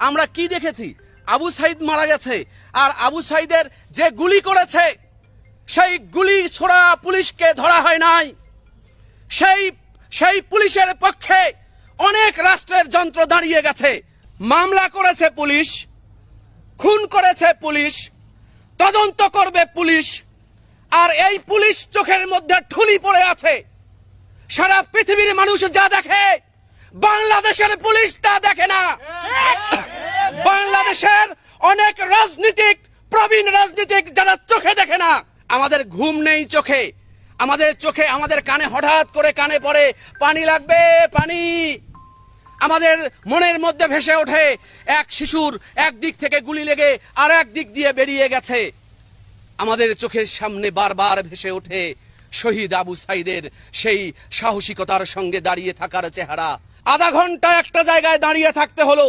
আমরা কি দেখেছি? আবু সাইদ মারা গেছে, আর আবু সাইদের যে গুলি করেছে সেই গুলি ছোড়া পুলিশকে ধরা হয় নাই। সেই পুলিশের পক্ষে অনেক রাষ্ট্রের যন্ত্র দাঁড়িয়ে গেছে। মামলা করেছে পুলিশ, খুন করেছে পুলিশ, তদন্ত করবে পুলিশ, আর এই পুলিশ চোখের মধ্যে ঠুলি পড়ে আছে। সারা পৃথিবীর মানুষ যা দেখে বাংলাদেশের পুলিশ তা দেখে না। বাংলাদেশের অনেক রাজনীতিক, প্রবীণ রাজনীতিক যারা চোখে দেখে না। আমাদের ঘুম নেই চোখে, আমাদের কানে হঠাৎ করে কানে পড়ে পানি লাগবে, পানি। আমাদের মনের মধ্যে ভেসে ওঠে এক শিশুর একদিক থেকে গুলি লেগে আর এক দিক দিয়ে বেরিয়ে গেছে। আমাদের চোখের সামনে বারবার ভেসে ওঠে শহীদ আবু সাইদের সেই সাহসিকতার সঙ্গে দাঁড়িয়ে থাকার চেহারা। আধা ঘন্টা একটা জায়গায় দাঁড়িয়ে থাকতে হলো।